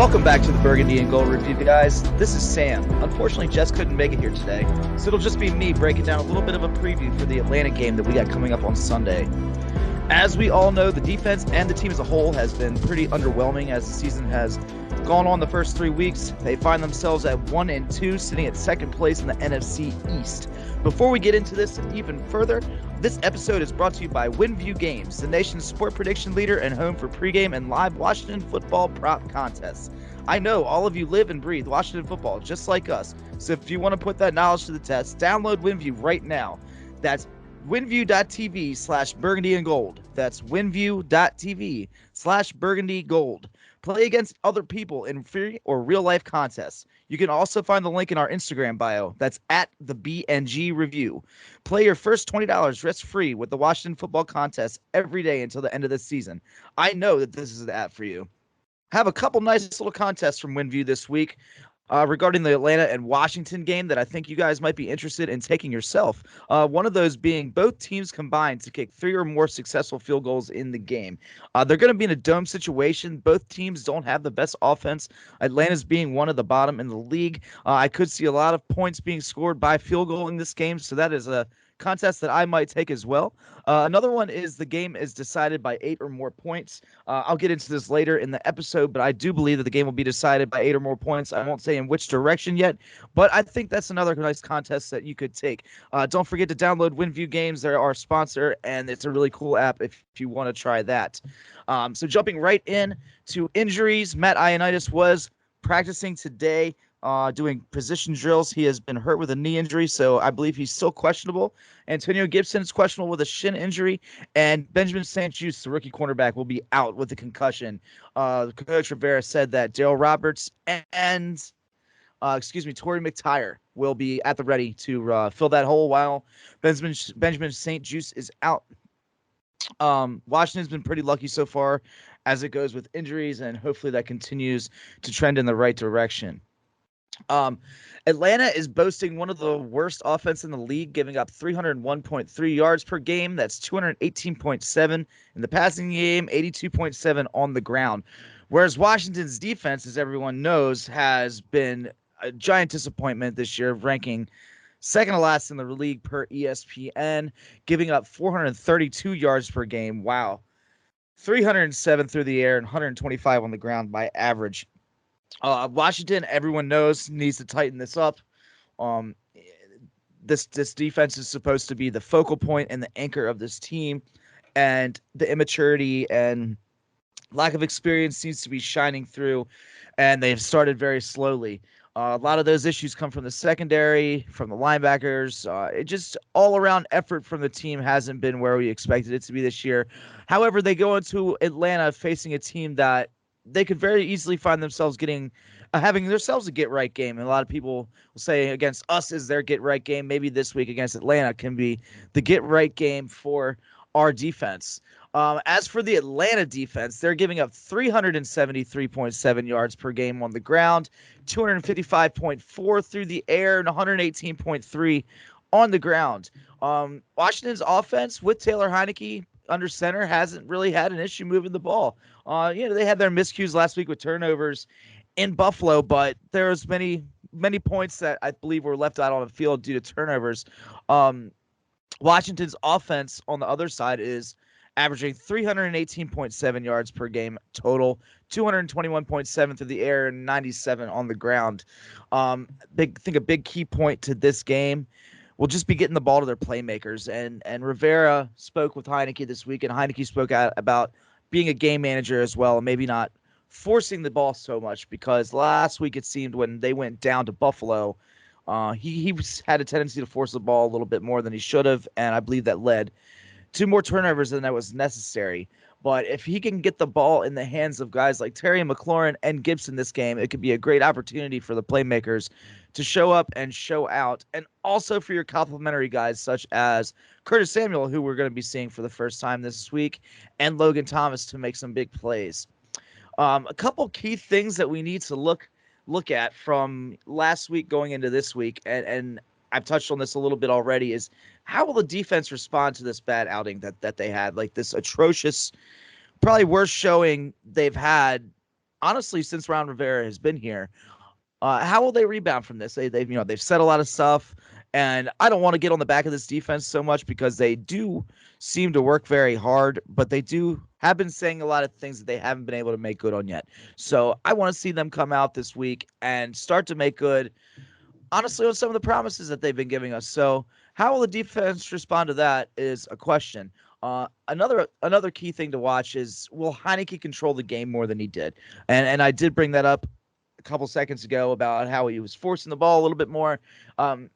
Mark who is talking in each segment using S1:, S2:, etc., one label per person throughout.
S1: Welcome back to the Burgundy and Gold Review, guys. This is Sam. Unfortunately, Jess couldn't make it here today, so it'll just be me breaking down a little bit of a preview for the Atlanta game that we got coming up on Sunday. As we all know, the defense and the team as a whole has been pretty underwhelming as the season has gone on the first 3 weeks. They find themselves at 1-2, sitting at second place in the NFC East. Before we get into this even further, this episode is brought to you by Winview Games, the nation's sport prediction leader and home for pregame and live Washington football prop contests. I know all of you live and breathe Washington football just like us, so if you want to put that knowledge to the test, download Winview right now. That's winview.tv/burgundy and gold. That's winview.tv/burgundy gold. Play against other people in free or real life contests. You can also find the link in our Instagram bio. That's at the BNG Review. Play your first $20 risk free with the Washington football contest every day until the end of the season. I know that this is the app for you. Have a couple nice little contests from Winview this week regarding the Atlanta and Washington game that I think you guys might be interested in taking yourself. One of those being both teams combined to kick 3 or more successful field goals in the game. They're going to be in a dome situation. Both teams don't have the best offense. Atlanta's being one of the bottom in the league. I could see a lot of points being scored by field goal in this game, so that is a contest that I might take as well. Another one is the game is decided by 8 or more points. I'll get into this later in the episode, but I do believe that the game will be decided by 8 or more points. I won't say in which direction yet, but I think that's another nice contest that you could take. Don't forget to download Winview Games. They're our sponsor, and it's a really cool app if you want to try that. So jumping right in to injuries, Matt Ioannidis was practicing today, doing position drills. He has been hurt with a knee injury, so I believe he's still questionable. Antonio Gibson is questionable with a shin injury, and Benjamin St-Juste, the rookie cornerback, will be out with a concussion. Coach Rivera said that Darryl Roberts and Torrey McTyer will be at the ready to fill that hole while Benjamin St-Juste is out. Washington's been pretty lucky so far as it goes with injuries, and hopefully that continues to trend in the right direction. Atlanta is boasting one of the worst offense in the league, giving up 301.3 yards per game. That's 218.7 in the passing game, 82.7 on the ground. Whereas Washington's defense, as everyone knows, has been a giant disappointment this year, ranking second to last in the league per ESPN, giving up 432 yards per game. Wow. 307 through the air and 125 on the ground by average. Washington, everyone knows, needs to tighten this up. This defense is supposed to be the focal point and the anchor of this team, and the immaturity and lack of experience seems to be shining through, and they've started very slowly. A lot of those issues come from the secondary, from the linebackers. It just all-around effort from the team hasn't been where we expected it to be this year. However, they go into Atlanta facing a team that they could very easily find themselves having themselves a get-right game. And a lot of people will say against us is their get-right game. Maybe this week against Atlanta can be the get-right game for our defense. As for the Atlanta defense, they're giving up 373.7 yards per game on the ground, 255.4 through the air, and 118.3 on the ground. Washington's offense with Taylor Heineke under center hasn't really had an issue moving the ball. They had their miscues last week with turnovers in Buffalo, but there was many points that I believe were left out on the field due to turnovers. Washington's offense on the other side is averaging 318.7 yards per game total, 221.7 through the air, and 97 on the ground. A big key point to this game will just be getting the ball to their playmakers. And Rivera spoke with Heineke this week, and Heineke spoke out about being a game manager as well, and maybe not forcing the ball so much, because last week it seemed when they went down to Buffalo, he had a tendency to force the ball a little bit more than he should have, and I believe that led to more turnovers than that was necessary. But if he can get the ball in the hands of guys like Terry McLaurin and Gibson this game, it could be a great opportunity for the playmakers to show up and show out, and also for your complimentary guys such as Curtis Samuel, who we're going to be seeing for the first time this week, and Logan Thomas to make some big plays. A couple key things that we need to look at from last week going into this week, and I've touched on this a little bit already, is how will the defense respond to this bad outing that they had, like this atrocious, probably worst showing they've had honestly, since Ron Rivera has been here, how will they rebound from this? They've said a lot of stuff, and I don't want to get on the back of this defense so much because they do seem to work very hard, but they do have been saying a lot of things that they haven't been able to make good on yet. So I want to see them come out this week and start to make good, honestly, on some of the promises that they've been giving us. So how will the defense respond to that is a question. Another key thing to watch is, will Heineke control the game more than he did? And I did bring that up a couple seconds ago about how he was forcing the ball a little bit more.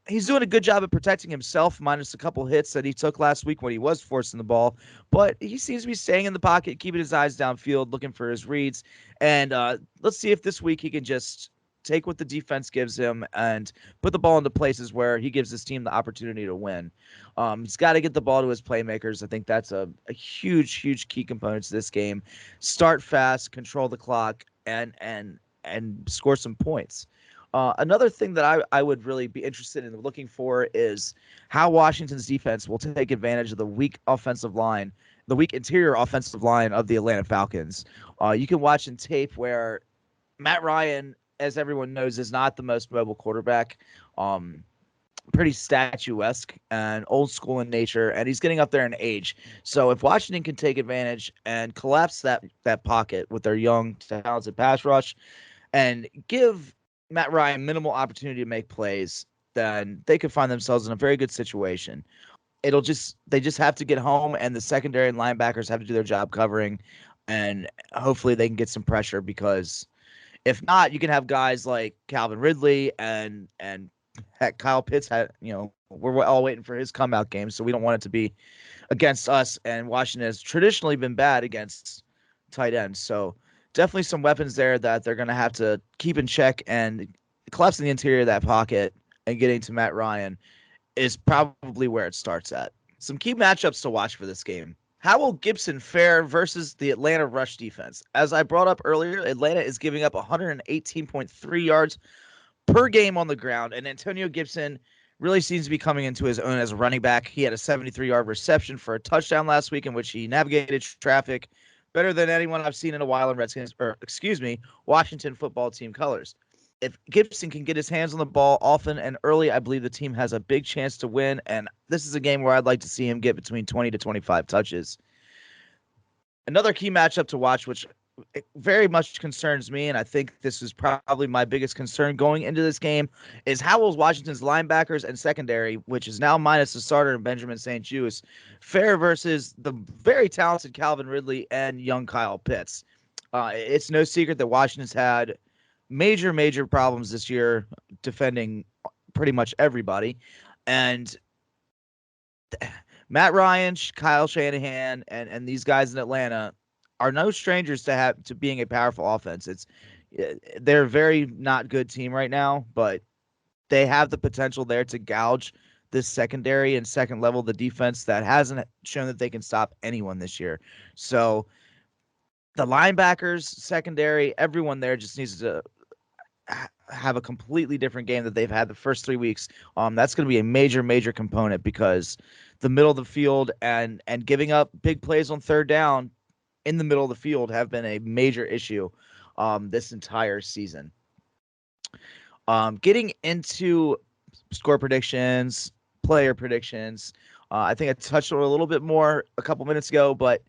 S1: He's doing a good job of protecting himself, minus a couple hits that he took last week when he was forcing the ball. But he seems to be staying in the pocket, keeping his eyes downfield, looking for his reads. And let's see if this week he can just take what the defense gives him and put the ball into places where he gives his team the opportunity to win. He's got to get the ball to his playmakers. I think that's a huge, huge key component to this game. Start fast, control the clock, and score some points. Another thing that I would really be interested in looking for is how Washington's defense will take advantage of the weak offensive line, the weak interior offensive line of the Atlanta Falcons. You can watch in tape where Matt Ryan, as everyone knows, is not the most mobile quarterback. Pretty statuesque and old school in nature, and he's getting up there in age. So if Washington can take advantage and collapse that pocket with their young, talented pass rush and give Matt Ryan minimal opportunity to make plays, then they could find themselves in a very good situation. They just have to get home, and the secondary and linebackers have to do their job covering, and hopefully they can get some pressure, because if not, you can have guys like Calvin Ridley and heck, Kyle Pitts we're all waiting for his comeback game, so we don't want it to be against us. And Washington has traditionally been bad against tight ends, so definitely some weapons there that they're going to have to keep in check, and collapsing the interior of that pocket and getting to Matt Ryan is probably where it starts at. Some key matchups to watch for this game. How will Gibson fare versus the Atlanta rush defense? As I brought up earlier, Atlanta is giving up 118.3 yards per game on the ground, and Antonio Gibson really seems to be coming into his own as a running back. He had a 73-yard reception for a touchdown last week in which he navigated traffic better than anyone I've seen in a while in Washington football team colors. If Gibson can get his hands on the ball often and early, I believe the team has a big chance to win, and this is a game where I'd like to see him get between 20 to 25 touches. Another key matchup to watch, which very much concerns me, and I think this is probably my biggest concern going into this game, is how will Washington's linebackers and secondary, which is now minus the starter and Benjamin St-Juste, fare versus the very talented Calvin Ridley and young Kyle Pitts. It's no secret that Washington's had major problems this year defending pretty much everybody, and Matt Ryan, Kyle Shanahan, and these guys in Atlanta are no strangers to being a powerful offense. They're a very not good team right now, but they have the potential there to gouge this secondary and second level the defense that hasn't shown that they can stop anyone this year. So the linebackers, secondary, everyone there just needs to have a completely different game that they've had the first 3 weeks. That's going to be a major component, because the middle of the field and giving up big plays on third down in the middle of the field have been a major issue this entire season. Getting into score predictions, player predictions, I think I touched on it a little bit more a couple minutes ago, but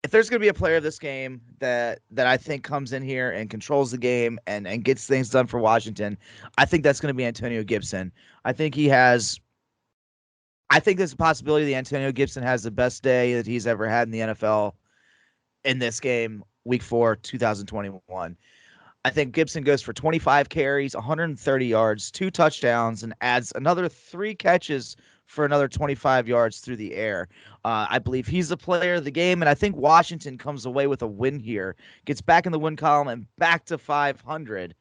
S1: if there's going to be a player of this game that I think comes in here and controls the game and gets things done for Washington, I think that's going to be Antonio Gibson. I think there's a possibility that Antonio Gibson has the best day that he's ever had in the NFL in this game, week 4, 2021. I think Gibson goes for 25 carries, 130 yards, 2 touchdowns, and adds another 3 catches for another 25 yards through the air. I believe he's the player of the game, and I think Washington comes away with a win here, gets back in the win column and back to 500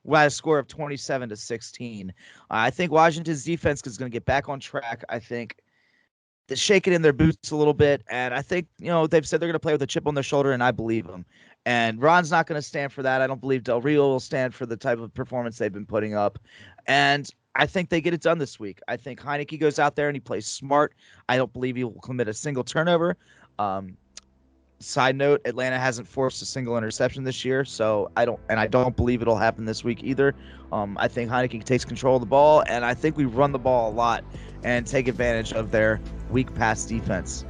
S1: with a score of 27-16. I think Washington's defense is going to get back on track. I think they're shaking in their boots a little bit, and I think, they've said they're going to play with a chip on their shoulder, and I believe them. And Ron's not going to stand for that. I don't believe Del Rio will stand for the type of performance they've been putting up. And I think they get it done this week. I think Heineke goes out there and he plays smart. I don't believe he will commit a single turnover. Side note, Atlanta hasn't forced a single interception this year, so I don't believe it'll happen this week either. I think Heineken takes control of the ball, and I think we run the ball a lot and take advantage of their weak pass defense.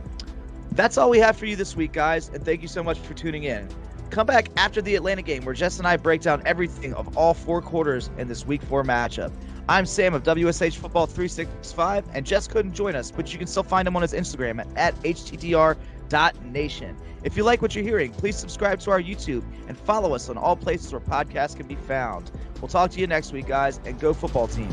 S1: That's all we have for you this week, guys, and thank you so much for tuning in. Come back after the Atlanta game where Jess and I break down everything of all 4 quarters in this Week 4 matchup. I'm Sam of WSH Football 365, and Jess couldn't join us, but you can still find him on his Instagram at HTTR.nation. If you like what you're hearing, please subscribe to our YouTube and follow us on all places where podcasts can be found. We'll talk to you next week, guys, and go football team.